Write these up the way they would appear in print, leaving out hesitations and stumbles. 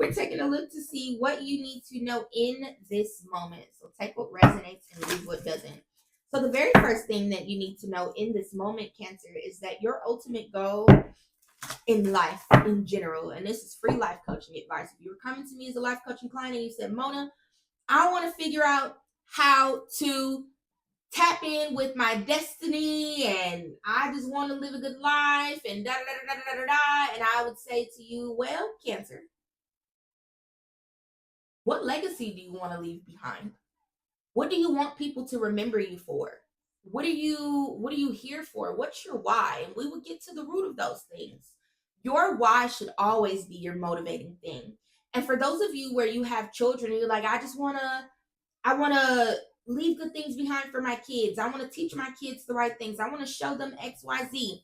we're taking a look to see what you need to know in this moment. So take what resonates and leave what doesn't. So the very first thing that you need to know in this moment, Cancer, is that your ultimate goal in life in general, and this is free life coaching advice. If you were coming to me as a life coaching client and you said, Mona, I want to figure out how to tap in with my destiny and I just want to live a good life and da da da da da da da, and I would say to you, well, Cancer, what legacy do you want to leave behind? What do you want people to remember you for? What are you here for? What's your why? And we will get to the root of those things. Your why should always be your motivating thing. And for those of you where you have children and you're like, I want to leave good things behind for my kids. I want to teach my kids the right things. I want to show them XYZ.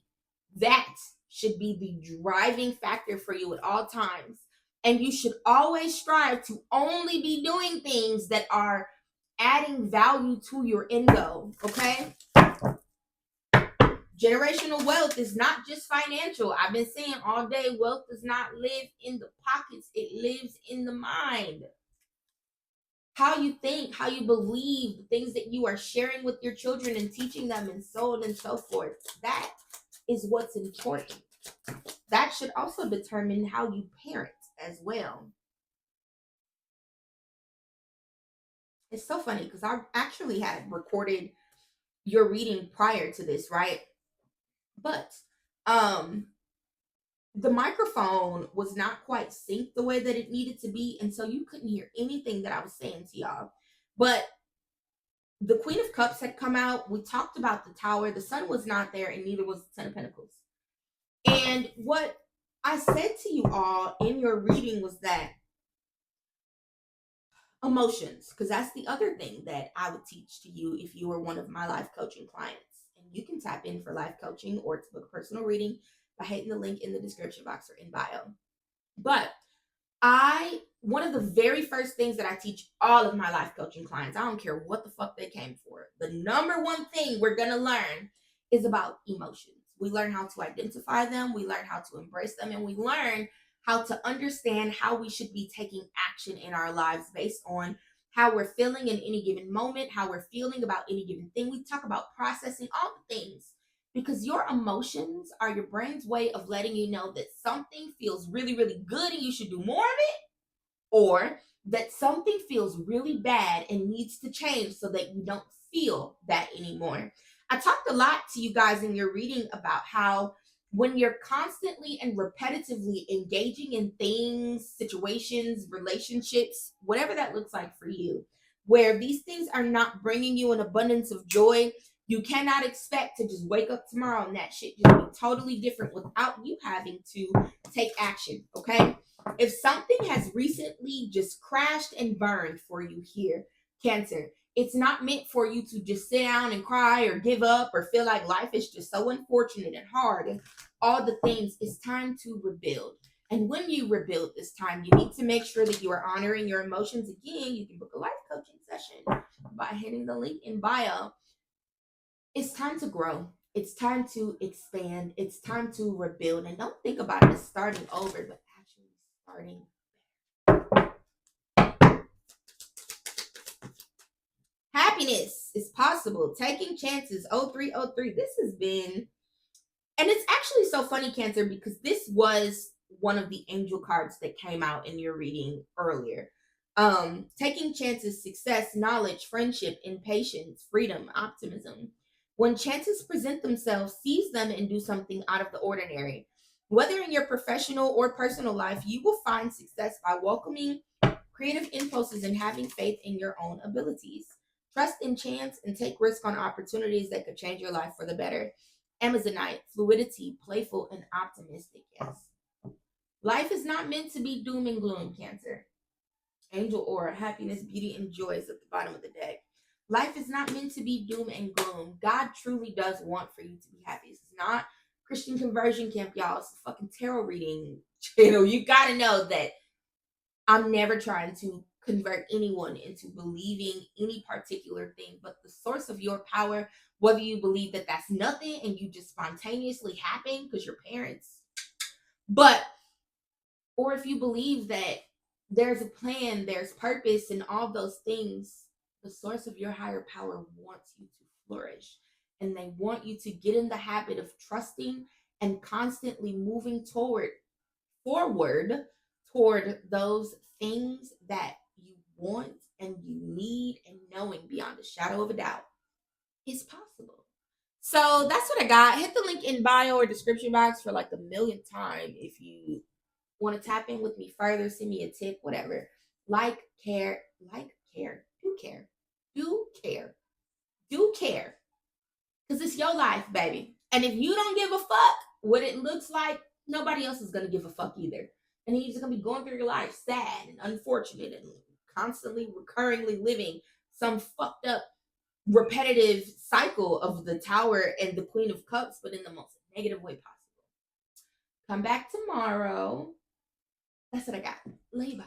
That should be the driving factor for you at all times. And you should always strive to only be doing things that are adding value to your end goal, okay? Generational wealth is not just financial. I've been saying all day, wealth does not live in the pockets. It lives in the mind. How you think, how you believe, the things that you are sharing with your children and teaching them and so on and so forth. That is what's important. That should also determine how you parent as well. It's so funny because I actually had recorded your reading prior to this, right? But the microphone was not quite synced the way that it needed to be, and so you couldn't hear anything that I was saying to y'all. But the Queen of Cups had come out. We talked about the Tower. The Sun was not there, and neither was the Ten of Pentacles. And what I said to you all in your reading was that emotions, because that's the other thing that I would teach to you if you were one of my life coaching clients. And you can tap in for life coaching or to book a personal reading by hitting the link in the description box or in bio. But one of the very first things that I teach all of my life coaching clients, I don't care what the fuck they came for, the number one thing we're going to learn is about emotions. We learn how to identify them, we learn how to embrace them, and we learn how to understand how we should be taking action in our lives based on how we're feeling in any given moment, how we're feeling about any given thing. We talk about processing all the things because your emotions are your brain's way of letting you know that something feels really, really good and you should do more of it, or that something feels really bad and needs to change so that you don't feel that anymore. I talked a lot to you guys in your reading about how when you're constantly and repetitively engaging in things, situations, relationships, whatever that looks like for you, where these things are not bringing you an abundance of joy, you cannot expect to just wake up tomorrow and that shit just be totally different without you having to take action, okay? If something has recently just crashed and burned for you here, Cancer, it's not meant for you to just sit down and cry or give up or feel like life is just so unfortunate and hard and all the things. It's time to rebuild. And when you rebuild this time, you need to make sure that you are honoring your emotions. Again, you can book a life coaching session by hitting the link in bio. It's time to grow. It's time to expand. It's time to rebuild. And don't think about it as starting over, but actually starting. Happiness is possible. Taking chances. 0303. This has been, and it's actually so funny, Cancer, because this was one of the angel cards that came out in your reading earlier. Taking chances, success, knowledge, friendship, impatience, freedom, optimism. When chances present themselves, seize them and do something out of the ordinary. Whether in your professional or personal life, you will find success by welcoming creative impulses and having faith in your own abilities. Trust in chance and take risk on opportunities that could change your life for the better. Amazonite, fluidity, playful, and optimistic. Yes. Life is not meant to be doom and gloom, Cancer. Angel aura, happiness, beauty, and joy is at the bottom of the deck. Life is not meant to be doom and gloom. God truly does want for you to be happy. This is not Christian conversion camp, y'all. It's a fucking tarot reading channel. You gotta know that I'm never trying to convert anyone into believing any particular thing, but the source of your power, whether you believe that that's nothing and you just spontaneously happen because your parents, but, or if you believe that there's a plan, there's purpose, and all those things. The source of your higher power wants you to flourish, and they want you to get in the habit of trusting and constantly moving forward toward those things that you want and you need, and knowing beyond a shadow of a doubt it's possible. So that's what I got. Hit the link in bio or description box for like the millionth time if you want to tap in with me further, send me a tip, whatever. Care, do care, do care, do care. Because it's your life, baby. And if you don't give a fuck what it looks like, nobody else is going to give a fuck either. And you're just going to be going through your life sad and unfortunate and constantly, recurringly living some fucked up, repetitive cycle of the Tower and the Queen of Cups, but in the most negative way possible. Come back tomorrow. That's what I got. Lay bye.